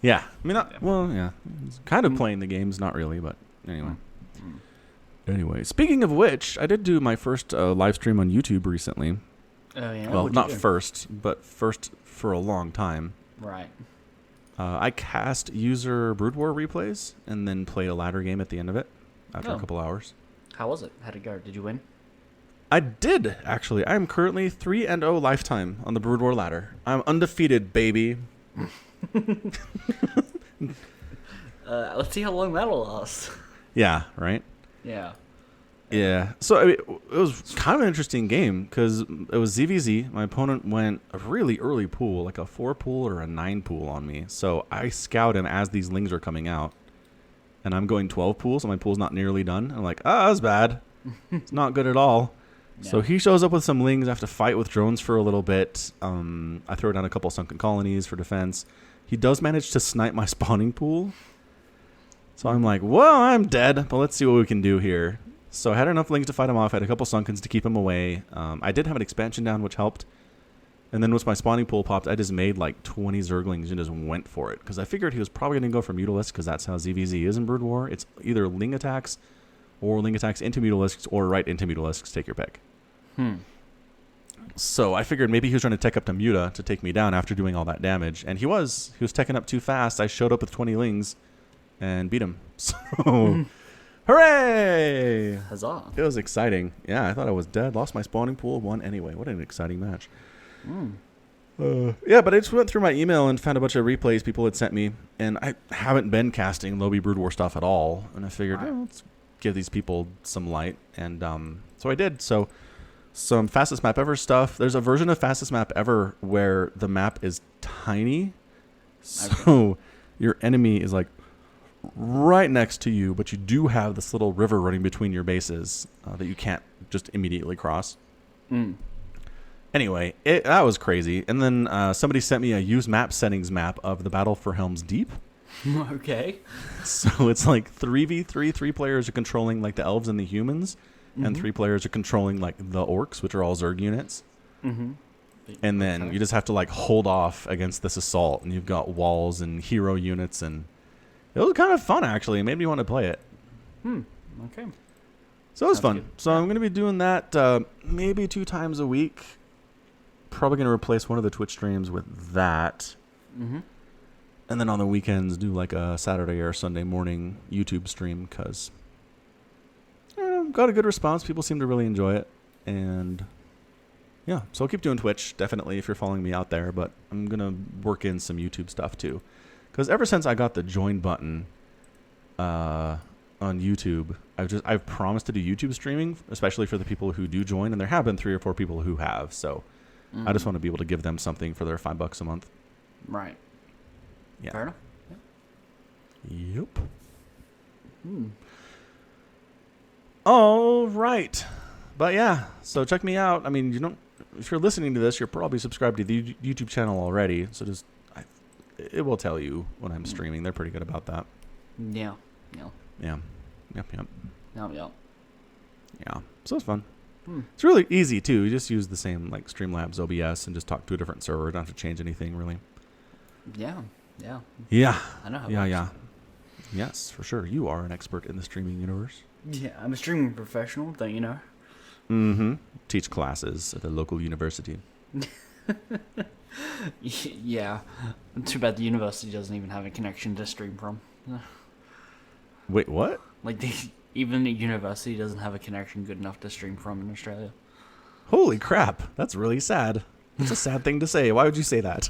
Yeah. I mean, well, yeah. It's kind of playing the games, not really, but anyway. Anyway, speaking of which, I did do my first live stream on YouTube recently. Oh yeah. Well, What'd you not do? first, but first for a long time. Right. I cast user Brood War replays and then played a ladder game at the end of it after Oh. a couple hours. How was it? How'd it go? Did you win? I did, actually. I am currently 3-0 lifetime on the Brood War ladder. I'm undefeated, baby. Let's see how long that'll last. Yeah, right? Yeah. Yeah. So I mean, it was kind of an interesting game because it was ZVZ. My opponent went a really early pool, like a 4 pool or a 9 pool on me. So I scout him as these lings are coming out. And I'm going 12 pools, so my pool's not nearly done. I'm like, that's bad. It's not good at all. So Yeah. he shows up with some lings. I have to fight with drones for a little bit. I throw down a couple sunken colonies for defense. He does manage to snipe my spawning pool. So I'm like, well, I'm dead, but let's see what we can do here. So I had enough lings to fight him off. I had a couple sunkens to keep him away. I did have an expansion down, which helped. And then once my spawning pool popped, I just made like 20 Zerglings and just went for it. Because I figured he was probably going to go for Mutalisks, because that's how ZVZ is in Brood War. It's either Ling attacks, or Ling attacks into Mutalisks, or right into Mutalisks. Take your pick. So I figured maybe he was trying to tech up to Muta to take me down after doing all that damage. And he was. He was teching up too fast. I showed up with 20 Lings and beat him. So, hooray! Huzzah. It was exciting. Yeah, I thought I was dead. Lost my spawning pool. Won anyway. What an exciting match. Yeah, but I just went through my email and found a bunch of replays people had sent me. And I haven't been casting Lobby Brood War stuff at all. And I figured, Right. let's give these people some light. And so I did. So some fastest map ever stuff. There's a version of fastest map ever where the map is tiny. So your enemy is like right next to you, but you do have this little river running between your bases that you can't just immediately cross. Anyway, that was crazy. And then somebody sent me a use map settings map of the Battle for Helm's Deep. Okay. So it's like 3v3. 3 players are controlling like the elves and the humans, and 3 players are controlling like the orcs, which are all Zerg units. And then you just have to like hold off against this assault, and you've got walls and hero units, and it was kind of fun actually. It made me want to play it. Okay. So it was Sounds fun. good. So I'm going to be doing that maybe 2 times a week. Probably going to replace one of the Twitch streams with that. And then on the weekends do like a Saturday or Sunday morning YouTube stream because got a good response. People seem to really enjoy it. And yeah, so I'll keep doing Twitch, definitely, if you're following me out there. But I'm going to work in some YouTube stuff too. Because ever since I got the join button on YouTube, I've promised to do YouTube streaming, especially for the people who do join. And there have been 3 or 4 people who have. So I just want to be able to give them something for their $5 a month. Right. Yeah. Fair enough. Yep. All right. But yeah, so check me out. I mean, you don't. If you're listening to this, you're probably subscribed to the YouTube channel already. So it will tell you when I'm streaming. They're pretty good about that. Yeah. Yeah. Yeah. Yep. Yep. Yeah. Yeah. So it's fun. Hmm. It's really easy too. You just use the same like Streamlabs OBS and just talk to a different server. You don't have to change anything really. Yeah. Yeah. Yeah. I know how it Yeah. works. Yeah. Yes, for sure. You are an expert in the streaming universe. Yeah, I'm a streaming professional, don't you know? Mm-hmm. Teach classes at the local university. Yeah. Too bad the university doesn't even have a connection to stream from. Wait, what? Like, even the university doesn't have a connection good enough to stream from in Australia. Holy crap. That's really sad. It's a sad thing to say. Why would you say that?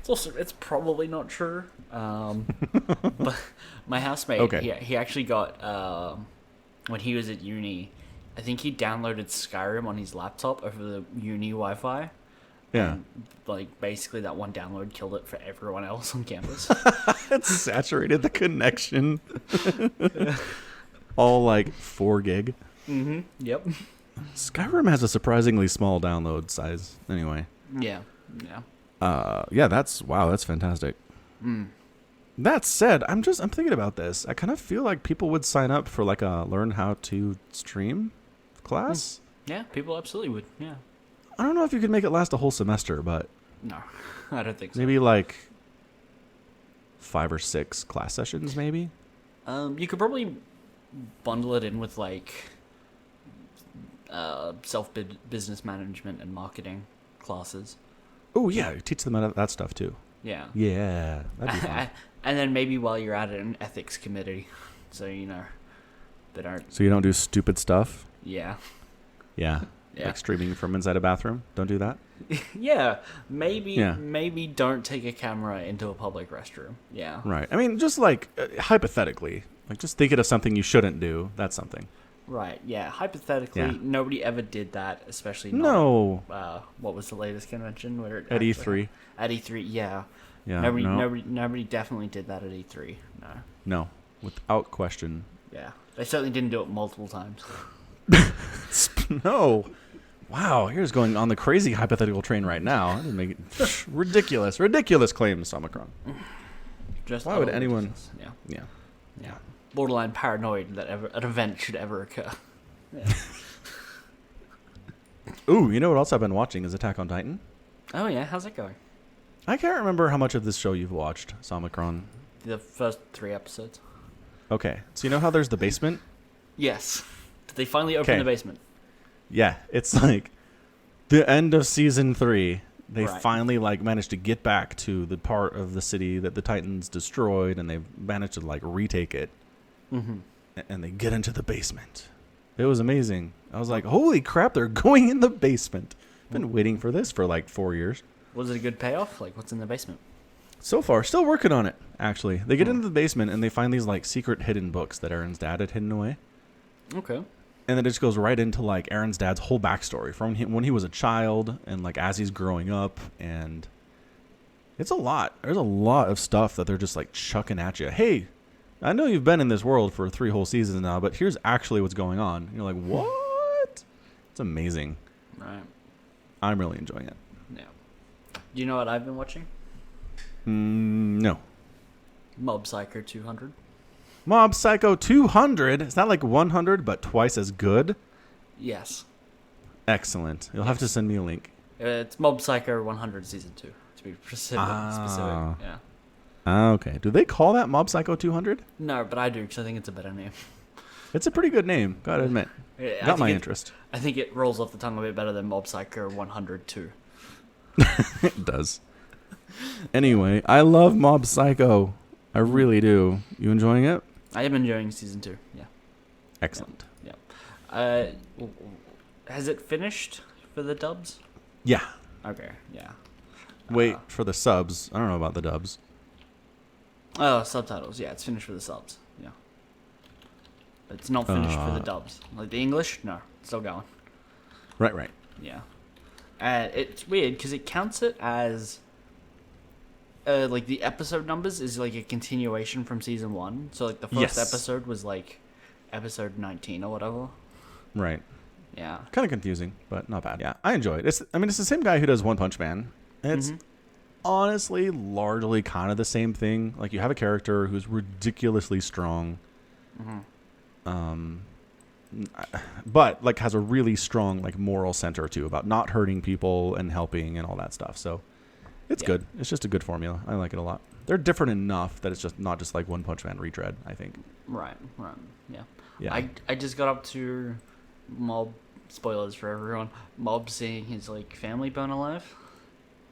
It's probably not true. But my housemate, Okay. he actually got, when he was at uni, I think he downloaded Skyrim on his laptop over the uni Wi-Fi. Yeah. And, like, basically that one download killed it for everyone else on campus. It's saturated the connection. All like 4 gig. Mm-hmm. Yep. Skyrim has a surprisingly small download size. Anyway. Yeah. Yeah. Yeah, that's fantastic. Mm. That said, I'm thinking about this. I kind of feel like people would sign up for like a learn how to stream class. Yeah, people absolutely would. Yeah. I don't know if you could make it last a whole semester, but No, I don't think so. maybe like 5 or 6 class sessions, maybe. You could bundle it in with like business management and marketing classes. Oh yeah, teach them that stuff too. Yeah. Yeah, that'd be fun. And then maybe while you're at it, an ethics committee, so you know they don't. So you don't do stupid stuff. Yeah. Yeah. Yeah. Like streaming from inside a bathroom. Don't do that. Yeah. Maybe. Yeah. Maybe don't take a camera into a public restroom. Yeah. Right. I mean, just like hypothetically, like just thinking of something you shouldn't do. That's something. Right. Yeah. Hypothetically, Yeah. nobody ever did that, especially not. No. What was the latest convention? Where it At E3. At E3, yeah. Yeah. Nobody definitely did that at E3. No. No. Without question. Yeah. They certainly didn't do it multiple times. No. Wow. Here's going on the crazy hypothetical train right now. I didn't make it ridiculous claims, Omicron. Just Why would utterly anyone- ridiculous. Yeah. Yeah. Yeah. Borderline paranoid that an event should ever occur. Yeah. Ooh, you know what else I've been watching is Attack on Titan. Oh yeah, how's it going? I can't remember how much of this show you've watched, Omicron. The first 3 episodes. Okay. So you know how there's the basement? Yes. Did they finally open Okay. the basement? Yeah, it's like the end of season 3. They Right. finally like managed to get back to the part of the city that the Titans destroyed, and they've managed to like retake it. Mm-hmm. And they get into the basement. It was amazing. I was like, holy crap, they're going in the basement. Been waiting for this for like 4 years. Was it a good payoff? Like, what's in the basement? So far, still working on it, actually. They get into the basement and they find these like secret hidden books that Aaron's dad had hidden away. Okay. And then it just goes right into like Aaron's dad's whole backstory from when he was a child and like as he's growing up. And it's a lot. There's a lot of stuff that they're just like chucking at you. Hey, I know you've been in this world for 3 whole seasons now, but here's actually what's going on. And you're like, what? It's amazing. Right. I'm really enjoying it. Yeah. Do you know what I've been watching? No. Mob Psycho 200. Mob Psycho 200. It's not like 100, but twice as good. Yes. Excellent. You'll have to send me a link. It's Mob Psycho 100 Season 2, to be specific. Ah. Yeah. Okay. Do they call that Mob Psycho 200? No, but I do, because I think it's a better name. It's a pretty good name, gotta admit. Yeah, I Got think my it- interest. I think it rolls off the tongue a bit better than Mob Psycho 102. It does. Anyway, I love Mob Psycho. I really do. You enjoying it? I am enjoying Season 2, yeah. Excellent. Has it finished for the dubs? Yeah. Okay, yeah. Wait for the subs. I don't know about the dubs. Oh, subtitles. Yeah, it's finished for the subs. Yeah. It's not finished for the dubs. Like the English? No, it's still going. Right. Yeah. It's weird because it counts it as like the episode numbers is like a continuation from season 1. So like the first Yes. episode was like episode 19 or whatever. Right. Yeah. Kind of confusing, but not bad. Yeah, I enjoy it. It's the same guy who does One Punch Man. And it's honestly largely kind of the same thing. Like, you have a character who's ridiculously strong, but like has a really strong like moral center too about not hurting people and helping and all that stuff. So it's good. It's just a good formula. I like it a lot. They're different enough that it's just not just like One Punch Man retread, I think. Right. Yeah. Yeah. I just got up to Mob, spoilers for everyone, Mob seeing his like family burn alive.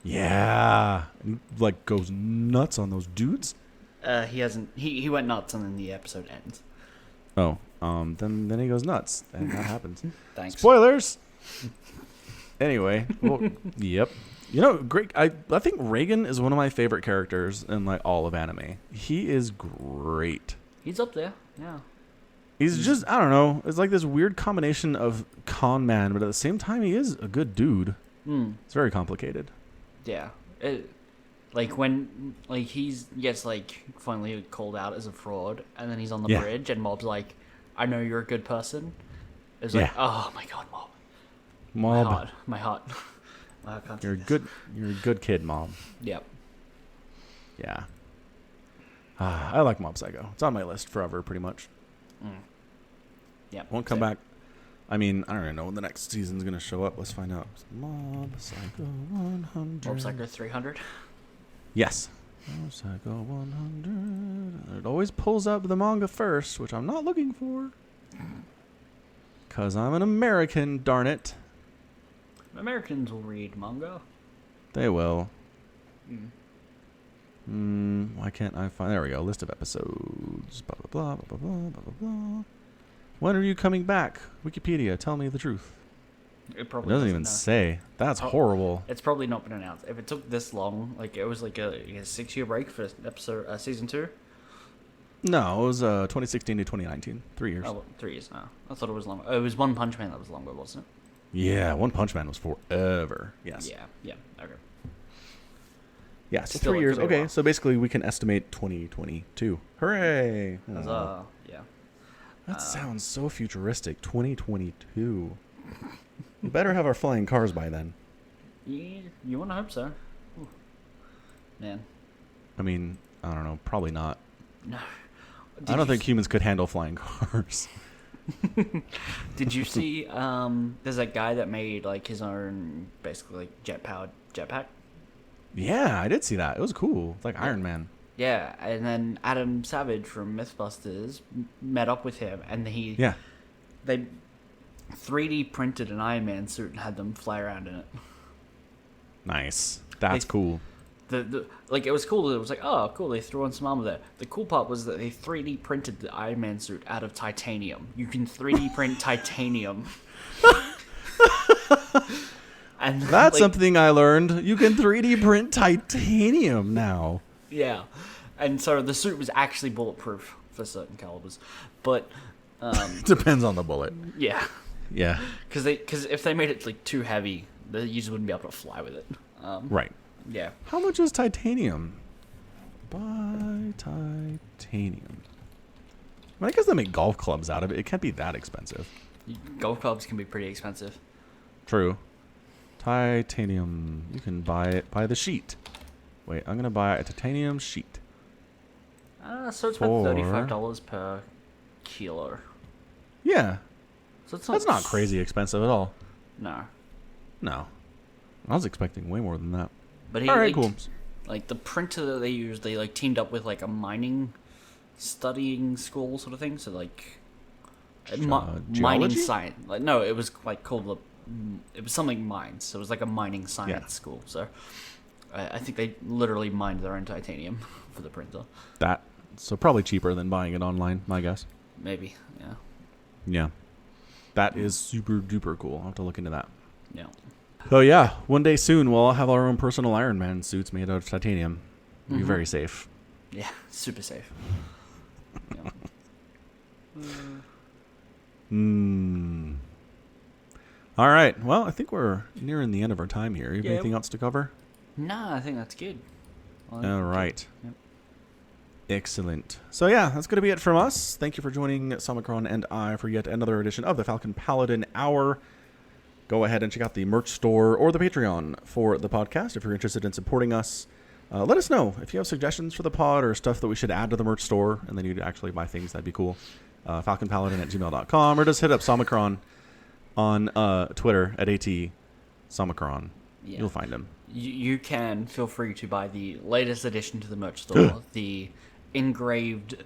Yeah. And he, like, goes nuts on those dudes. He went nuts and then the episode ends. Oh, then he goes nuts, and that happens. Thanks. Spoilers. Anyway, well, yep. You know, great. I think Reagan is one of my favorite characters in like all of anime. He is great. He's up there. Yeah. He's just, I don't know. It's like this weird combination of con man, but at the same time, he is a good dude. It's very complicated. Yeah. Like when like he gets like finally called out as a fraud, and then he's on the bridge, and Mob's like, "I know you're a good person." It's like, oh my god, Mob. My heart. Can't You're a good kid, Mob. Yep. Yeah. I like Mob Psycho. It's on my list forever, pretty much. Yeah. Won't come back. I mean, I don't even know when the next season's gonna show up. Let's find out. Mob Psycho 100. Mob Psycho 300. Yes. Mob Psycho 100. It always pulls up the manga first, which I'm not looking for. Because I'm an American, darn it. Americans will read manga. They will. Why can't I find... There we go. List of episodes. Blah, blah, blah, blah, blah, blah, blah, blah. When are you coming back? Wikipedia, tell me the truth. It probably doesn't even say. That's horrible. It's probably not been announced. If it took this long, like it was like a 6-year break for season 2. No, it was 2016 to 2019. 3 years. Oh, well, 3 years now. I thought it was longer. Oh, it was One Punch Man that was longer, wasn't it? Yeah, One Punch Man was forever. Yes. Yeah. Okay. Yeah, so Still 3 years. could be Okay, wrong. so basically we can estimate 2022. Hooray! Aw. Yeah. That sounds so futuristic. 2022. We better have our flying cars by then. Yeah, you want to hope so. Ooh. Man. I mean, I don't know. Probably not. No. I don't think humans could handle flying cars. Did you see? There's that guy that made like his own, basically like jet-powered jetpack. Yeah, I did see that. It was cool. It's like Iron Man. Yeah, and then Adam Savage from MythBusters met up with him, and they 3D printed an Iron Man suit and had them fly around in it. Nice. That's cool. Like it was cool. It was like, oh, cool. They threw on some armor there. The cool part was that they 3D printed the Iron Man suit out of titanium. You can 3D print titanium. And That's like, something I learned. You can 3D print titanium now. Yeah, and so the suit was actually bulletproof for certain calibers, but Depends on the bullet. yeah, Yeah. because if they made it like too heavy, the users wouldn't be able to fly with it. Right. Yeah, How much is titanium? Buy titanium. I guess they make golf clubs out of it. It can't be that expensive. golf clubs can be pretty expensive. True. Titanium. You can buy it by the sheet. Wait, I'm gonna buy a titanium sheet. So it's about $35 per kilo. Yeah, So it's that's not crazy expensive at all. No, No, I was expecting way more than that. but he All right, like, cool. like the printer that they used, they like teamed up with like a mining studying school sort of thing. So like mining geology? science. Like no, it was like called it was something mines. So it was like a mining science Yeah. school. So I think they literally mined their own titanium for the printer. So probably cheaper than buying it online, my guess. Maybe, yeah, Yeah, that is super duper cool. I'll have to look into that. yeah. So yeah, one day soon we'll all have our own personal Iron Man suits made out of titanium. Be very safe. Yeah, super safe. Yeah. All right. Well, I think we're nearing the end of our time here. You have Yeah. anything else to cover? No, I think that's good. All right. Yep. Excellent. So yeah, that's going to be it from us. Thank you for joining Samicron and I for yet another edition of the Falcon Paladin Hour. Go ahead and check out the merch store or the Patreon for the podcast if you're interested in supporting us. Let us know if you have suggestions for the pod or stuff that we should add to the merch store, and then you'd actually buy things. That'd be cool. FalconPaladin@gmail.com, or just hit up Somicron on Twitter at Somicron. Yeah. You'll find him. You can feel free to buy the latest addition to the merch store, the engraved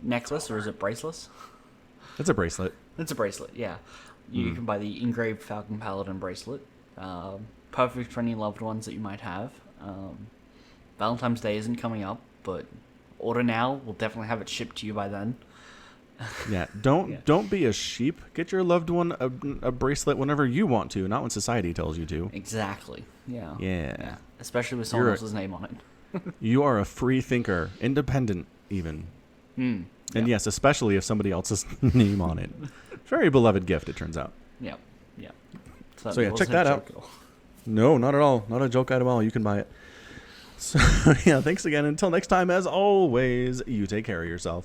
necklace, or is it bracelet? It's a bracelet. It's a bracelet, yeah. You can buy the engraved Falcon Paladin bracelet. Perfect for any loved ones that you might have. Valentine's Day isn't coming up, but order now. We'll definitely have it shipped to you by then. Yeah, don't be a sheep. Get your loved one a bracelet whenever you want to, not when society tells you to. Exactly. Yeah. Yeah. Especially with someone You're else's name on it. You are a free thinker, independent even. And yes, especially if somebody else's name on it. Very beloved gift, it turns out. Yep. Yep. So yeah, check that out. No, not at all. Not a joke at all. You can buy it. So yeah, thanks again. Until next time, as always, you take care of yourself.